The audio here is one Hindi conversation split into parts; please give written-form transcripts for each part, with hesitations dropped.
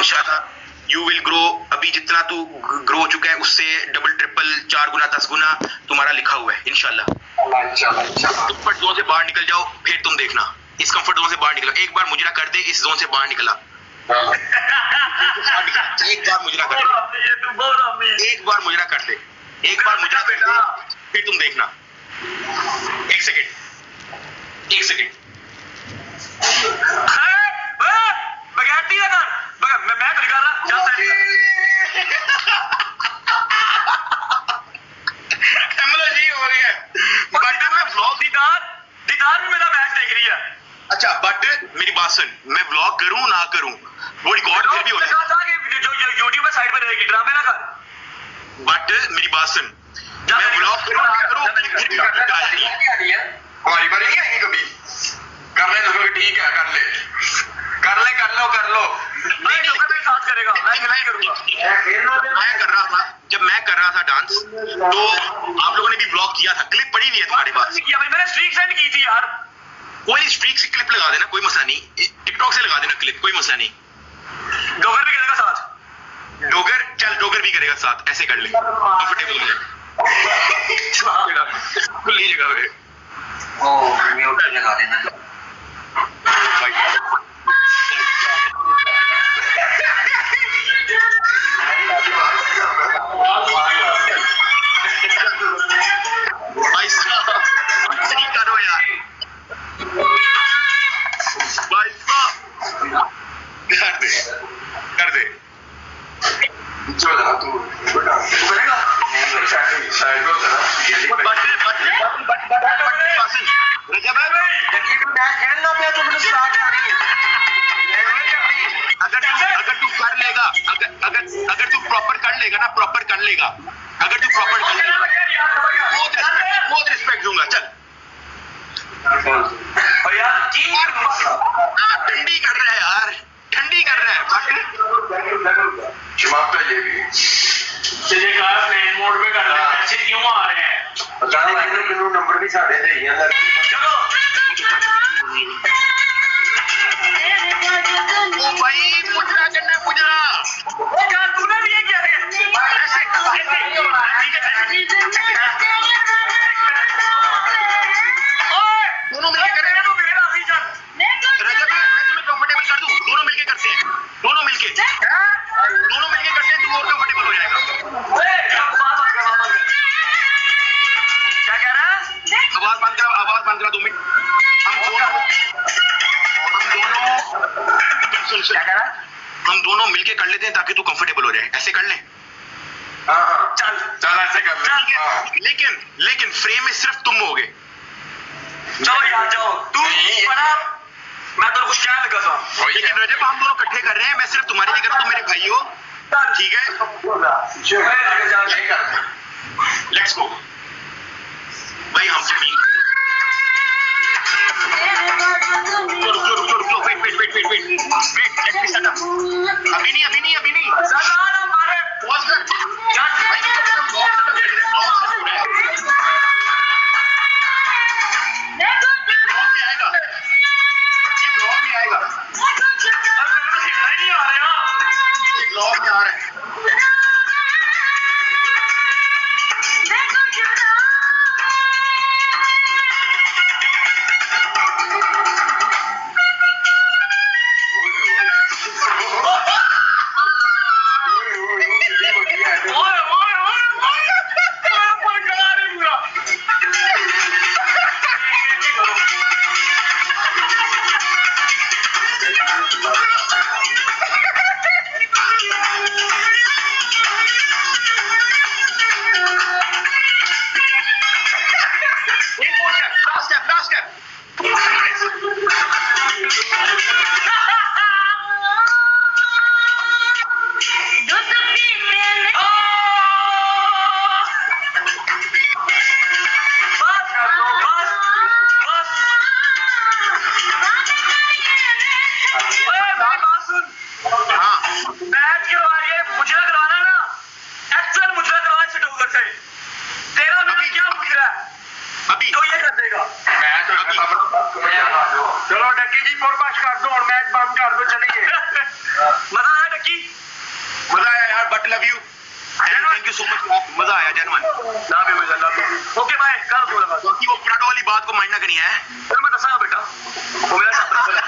इंशाल्लाह यू विल ग्रो। अभी जितना तू ग्रो हो चुका है उससे डबल ट्रिपल 4 गुना 10 गुना तुम्हारा लिखा हुआ है इंशाल्लाह। कंफर्ट जोन से बाहर निकल जाओ, फिर तुम देखना। इस कंफर्ट जोन से बाहर निकलो, एक बार मुजरा कर दे, इस जोन से बाहर निकला एक बार मुजरा कर दे, एक बार मुजरा कर दे, एक बार मुजरा कर दे, फिर तुम देखना। एक सेकंड, एक सेकंड। मैं तो निकाल रहा जी हो रही है। बट मैं व्लॉग दीदार भी मेरा मैच देख रही है। अच्छा बट मेरी बात सुन, मैं व्लॉग करूं ना करूं वो रिकॉर्ड फिर भी हो जाएगा। जो यूट्यूब पे साइड पे रहेगी, ड्रामे ना कर। बट मेरी बात सुन, मैं व्लॉग करूं ना करूं फिर भी हमारी बारी नहीं आएगी कभी। कर ले तो ठीक है, कर ले, कर ले, कर लो, कर लो। नहीं साथ करेगा, मैं करूंगा। मैं कर रहा था, जब मैं कर रहा था डांस तो आप लोगों ने भी व्लॉग किया था, क्लिप पड़ी हुई है तुम्हारे पास। किया भाई, मैंने स्ट्रीक सेंड की थी यार। कोई स्ट्रीक से क्लिप लगा देना, कोई मसला नहीं। टिकटॉक से लगा देना क्लिप, कोई मसला नहीं। डोगर भी करेगा साथ, डोगर चल, डोगर भी करेगा साथ, ऐसे कर ले, कंफर्टेबल हो जाए खुली जगह पे। ओ म्यूट लगा देना भाई साहब, सही करो यार भाई साहब, कर दे, कर दे। जो जरा तू करेगा शायद को जरा रजब भाई मैं खेलना पे तो मुझे स्टार्ट आ रही है। अगर तू कर लेगा, अगर तू प्रॉपर कर लेगा ना, प्रॉपर कर लेगा, अगर तू प्रॉपर कर लेगा बहुत रिस्पेक्ट दूंगा। चल ठंडी कर रहा है यार, ठंडी कर रहा है। जवाब तो ये भी तुझे कहा प्लेन मोड पे कर ले, मैसेज क्यों आ रहे हैं? पता नहीं किन्नू नंबर भी साढ़े दे ही अंदर। चलो ओ भाई मुजरा करना, मुजरा ओ यार तूने भी ये किया है ऐसे दोनों मिलके करें तो मेरा अभी चल रजब, मैं तुम्हें कंफर्टेबल कर दूं, दोनों मिलके करते हैं, दोनों मिलके करते हैं, तू और कंफर्टेबल हो जाएगा। क्या कह रहा है? आवाज बंद करा 2 मिनट। हम दोनों मिलके कर लेते हैं ताकि तू कंफर्टेबल हो जाए, ऐसे कर ले। चल चल ऐसे कर ले। लेकिन फ्रेम में सिर्फ तुम होगे। जाओ यार जाओ, तू बड़ा, मैं तो कुछ क्या लगा था। लेकिन रजब हम दोनों इकट्ठे कर रहे हैं, मैं सिर्फ तुम्हारे लिए कर रहा हूं, तुम मेरे भाई हो, ठीक है? लेट्स गो भाई, हम रुक, wait, let me set up. अभी नहीं साला मारे पॉज कर यार भाई, ब्लॉग से जुड़ा है, ब्लॉग में आएगा नहीं आ रहा, ये ब्लॉग में आ रहा है। चलो डक्की जी फॉरकास्ट कर दो और मैच बंद कर दो, चलिए। मजा आया Ducky? Love you and thank you so much, मजा आया जेन्युइन। ना भी मुझे लव यू। ओके बाय, कल तो लगा बाकी वो प्राडो वाली बात को माइंड ना करिए है। फिर मैं दसा बेटा, वो मेरा छात्र है।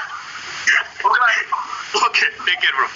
Okay bye. Okay take care bro.